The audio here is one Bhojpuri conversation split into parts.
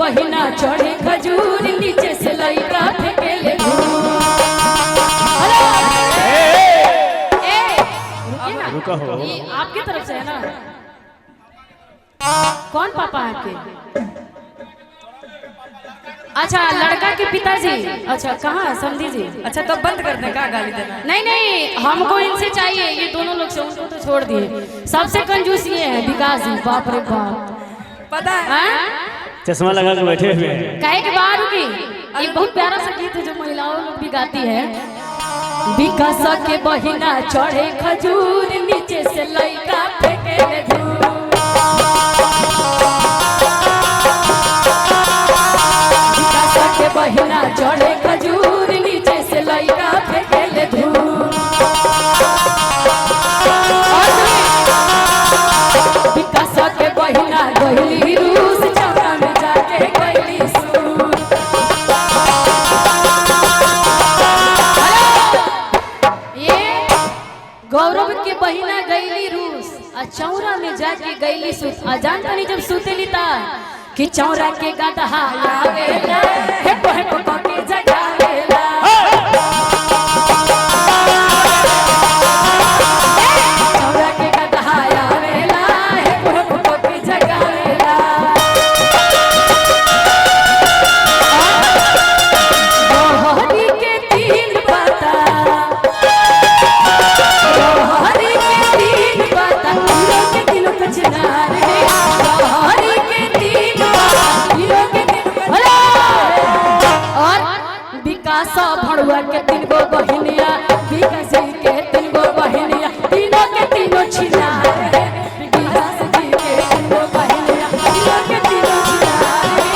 बहिना चढ़े खजूर नीचे से लइका फेंकेले रुका हो। ये आपकी तरफ से है ना? कौन पापा है आपके? अच्छा लड़का के पिताजी। अच्छा कहाँ है समधी जी? अच्छा तो बंद कर दे, का गाली देना? नहीं नहीं हमको इनसे चाहिए, ये दोनों लोग से, उनको तो छोड़ दिए। सबसे कंजूस ये है विकास जी, बाप रे बाप। पता है चश्मा लगा के बैठे हुए हैं। कहे के बाद की ये बहुत प्यारा सा गीत है जो महिलाओं लोग भी गाती है। विकास के बहिना चढ़े खजूर नीचे से लइका फेंकेले धूल। विकास के बहिना चढ़े खजूर नीचे से लइका फेंकेले धूल। विकास के बहिना गइली रूस चौका में जाके गइली सूर। ये गौरव के बहिना गइली रूस आ चौरा में जाके गइली सूत। आ जान तनी जब सुतेली ता कि चौरा के गदहा आवेला हे कोहे को के जगावेला। चौरा के गदहा आवेला हे कोहे को के जगावेला। हरी के तीन पत्ता, हरी के तीन पत्ता, तीनों के तीनों कचनार रे। हरी के तीन पत्ता, तीनों के तीनों कचनार। और विकास भड़ुआ के तीन गो बहिनिया, विकास जी के तीन गो बहिनिया, तीनों के तीनों छिनार रे। विकास जी के तीन गो बहिनिया, तीनों के तीनों छिनार रे।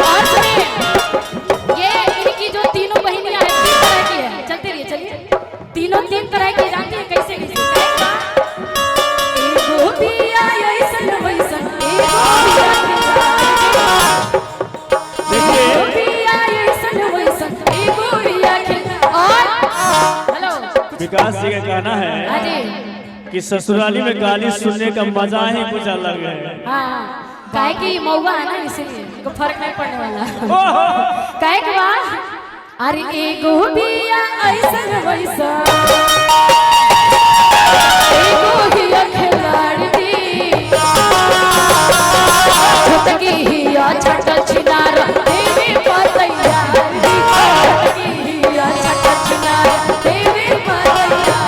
और सुनिए ये इनकी जो तीनों बहिनियां हैं तीन तरह की है। चलते रहिए चलिए। तीनों तीन तरह की जानती है कैसे कैसे? एगो बिया ऐसन वैसन, एगो बिया ऐसन वैसन, एगो बिया खिल। और हेलो विकास जी का कहना है हाजी कि ससुराली में गाली सुनने का मजा ही कुछ अलग है। हाँ काहे कि मौगा है ना इसलिए को फर्क नहीं पड़ने वाला। काहे के बाद अरे एगो बिया ऐसन वैसन, एगो हिया खिलाड़ी, छटकी हिया छटल छिनार देवी पतैया, छटकी हिया छटल छिनार देवी पतैया,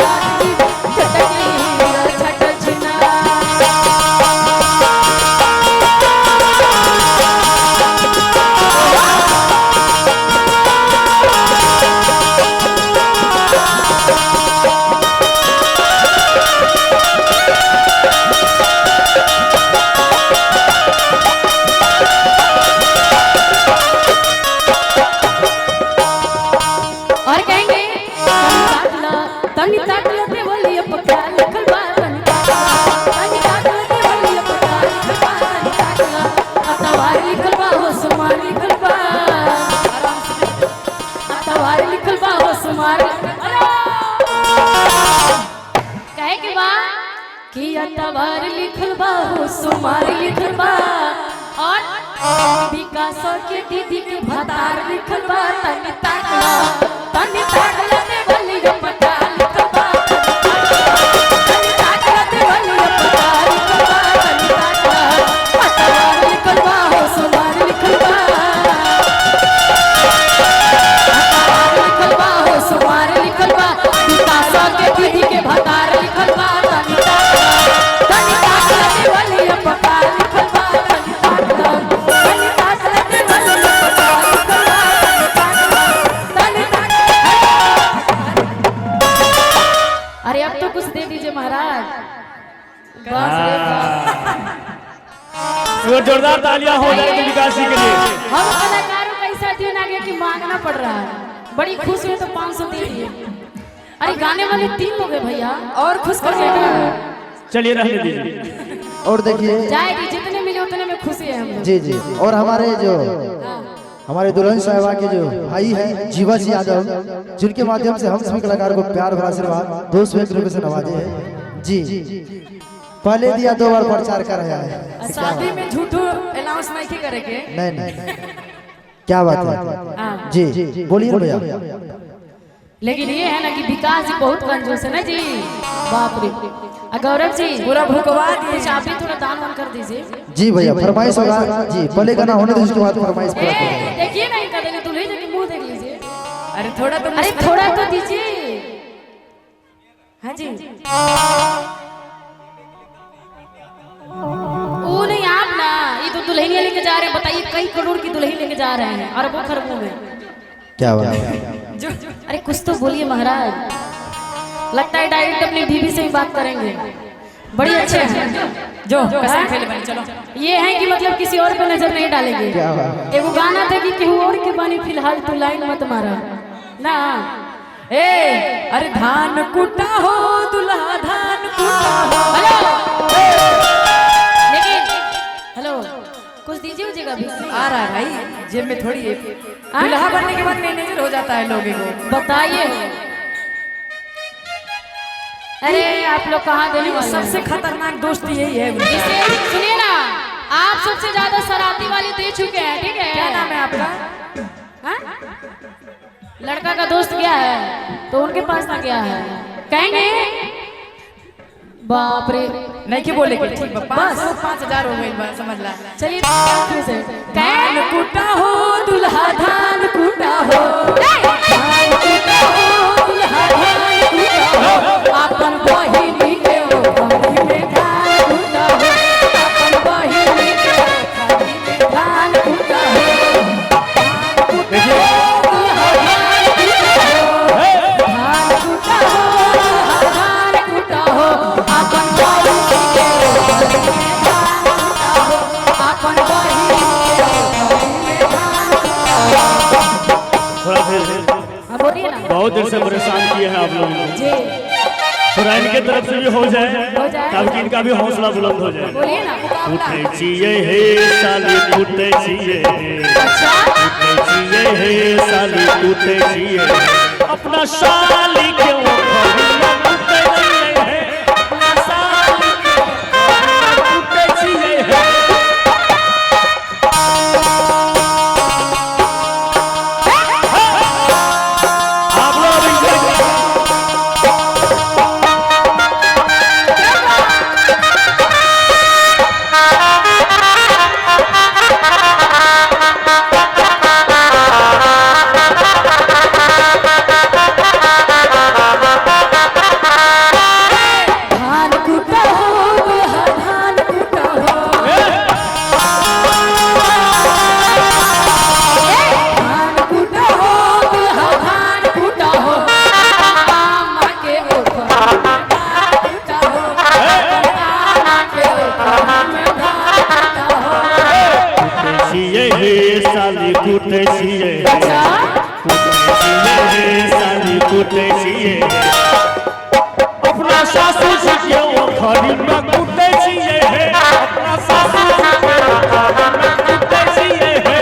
छटकी हिया छटल छिनार। और कहेंगे तनी ताकला ते बोली पक्का लिखल बा, तनी ताकला ते बोली पक्का लिखल बा, तनी ताकला अतवार लिखल बा हो सुमार लिखल बा, अतवार लिखल बा हो सुमार। कहे के बा कि अतवार लिखल बा हो सुमार लिखल बा। और विकास के दीदी के भतार लिखल बा, तनी ताकला ते बोली पक्का लिखल बा, तनी ताकला ते बोली पक्का लिखल बा, तनी ताकला अतवार लिखल बा हो सुमार लिखल बा, अतवार लिखल बा हो सुमार लिखल बा। विकास के दीदी के भतार लिखल बा, तनी ताकला ते बोली पक्का लिखल बा, तनी ताकला ते बोली पक्का लिखल बा, तनी ताकला। अरे अब तो कुछ दे दीजिए महाराज। बस रे बस। वो जोरदार तालियां हो जाएगी विकास जी के लिए। हम कलाकारों का ऐसा दिन आ गया कि मांगना पड़ रहा है। बड़ी खुश हुए तो 500 दे दिए। अरे गाने वाले 3 लोग हैं भैया, और खुश कर देना। चलिए रहने दीजिए। और देखिए जाएगी जितने मिले उतने में खुशी है हम लोग। जी जी। और हमारे जो हमारे दुल्हन साहिबा के जो भाई है जीवा जी यादव, जिनके माध्यम से हम सभी कलाकार को प्यार भरा आशीर्वाद 200 रुपये से नवाजे हैं जी। पहले दिया 2 बार प्रचार कर रहा है। शादी में झूठो अनाउंस नहीं करेंगे। नहीं क्या बात है जी, बोलिए भैया। लेकिन ये है ना कि विकास जी बहुत कंजूस है ना जी, बाप रे। गौरव जी पूरा भुकवा दिए। कुछ आप भी थोड़ा दान वान कर दीजिए जी भैया, फरमाइश होगा जी, पहले गाना होने दो, उसके बाद फरमाइश पूरा कर देंगे। देखिए ना इनका देंगे दूल्हे जी के मुंह देख लीजिए। अरे थोड़ा तो अरे थोड़ा तो दीजिए। हाँ जी, वो नहीं आप ना, ये तो दुल्हनिया लेके जा रहे हैं। बताइए कई करोड़ की दुल्हन लेके जा रहे हैं, अरबों खरबों में। क्या बात है? अरे कुछ तो बोलिए महाराज। लगता है डायरेक्ट अपनी बीवी से ही बात करेंगे। बड़ी अच्छे हैं जो कसम खेले बनी। चलो ये है कि मतलब किसी और पे नजर नहीं डालेंगे। एगो गाना था कि केहू और के बानी फिलहाल तू लाइन मत मारा ना। ए अरे धान कुटा हो दुल्हा धान कुटा हो। लेकिन हेलो कुछ दीजिए उजेगा भी। आ रहा है भाई, जेब में थोड़ी है। दुल्हा बनने के बाद मैनेजर हो जाता है लोगों को। बताइए। अरे आप लोग कहाँ देने वाले? सबसे खतरनाक दोस्त यही है। इसे सुनिए ना, आप सबसे ज्यादा शरारती वाले दे चुके हैं, ठीक है? क्या नाम है आपका? हाँ? लड़का का दोस्त गया है तो उनके पास ना गया है, कहेंगे बाप रे। नहीं कि बोले कि ठीक बस 5,000 हो गए, समझ ला। चलिए धान कुटा हो दुल्हा धान कुटा हो, धान कुटा हो दुल्हा धान कुटा हो। अपन बहिनी के ओखरी में धान कुटा हो, अपन बहिनी के ओखरी में धान कुटा हो। धान कुटा हो, धान कुटा हो, अपन बहिनी के ओखरी में धान कुटा हो, अपन बहिनी के ओखरी में धान कुटा हो। थोड़ा फिर हाँ बोलिए ना। बहुत देर से परेशान किए हैं आप लोगों ने। जी थोड़ा इनके तरफ से भी हो जाए हो जाए। ताकि इनका भी हौसला बुलंद हो जाए। बोलिए ना। उठे छिए हे साली उठे छिए, उठे छिए हे साली उठे छिए, अपना साली क्यों उठे छिए हे, अपना साली क्यों उठे छिए हे। आप लोग धान कुटा हो दुल्हा धान कुटा हो, धान कुटा हो दुल्हा धान कुटा हो। मामा के ओखरी में धान कुटा हो, मामा के ओखरी में धान कुटा हो। छिए हे साली कुटे छिए, कुटे छिए हे साली कुटे छिए, अपना सासू जी क्यों खरी में कुटे छिए हे, अपना सासू जी क्यों खरी में कुटे छिए हे।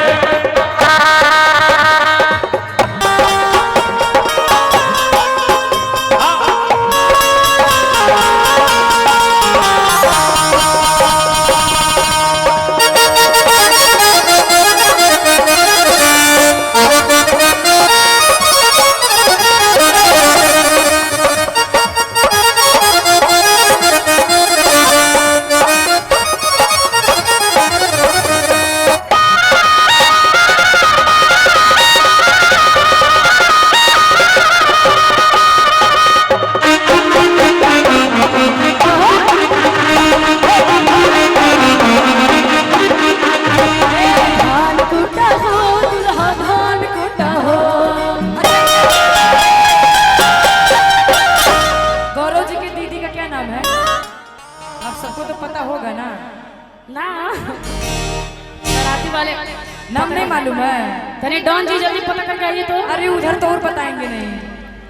धान कुटा हो दुल्हा धान कुटा हो। गौरव जी की दीदी का क्या नाम है? आप सबको तो पता होगा ना। ना शरारती वाले नाम नहीं मालूम है? तने डॉन जी जल्दी पता करके आइए तो। अरे उधर तो और बताएंगे नहीं,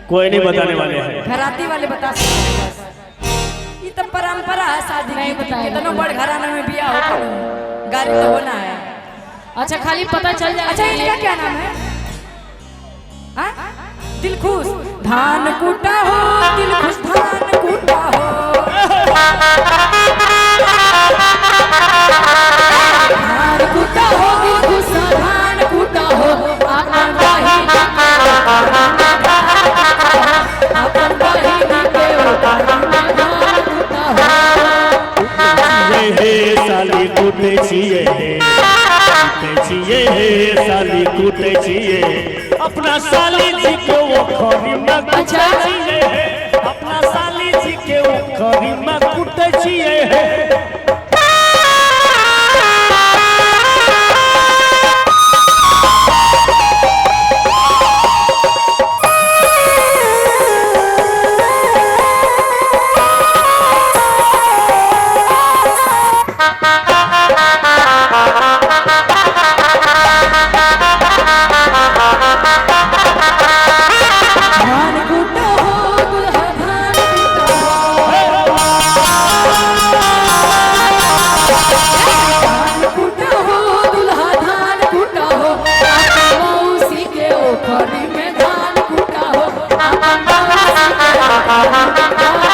कोई नहीं बताने वाले हैं। घराती वाले बता सकते हैं बस। ये तो परंपरा है शादी नहीं की। बताएगा। कितनों बड़ घराना में बियाह हो, गाड़ी तो होना है। अच्छा खाली पता चल जाए। अच्छा इनका क्या नाम है? हाँ? दिलखुश। धान कुटा हो दिलखुश धान कुटा हो, धान कूटा हो गुस्सा धान कूटा हो अपन बहिनी अपन बहिनी के ऊपर में धान कूटा हो हे साली कूटे छिए साली कूटे छिए अपना साली जी के वो खरी में कूटे छिए अपना साली जी के वो खरी में कूटे छिए धान कूटा हो दुल्हा धान कूटा हो दुल्हा धान कूटा हो अपन मौसी के ओखरी में धान कूटा हो अपन मौसी के ओखरी में धान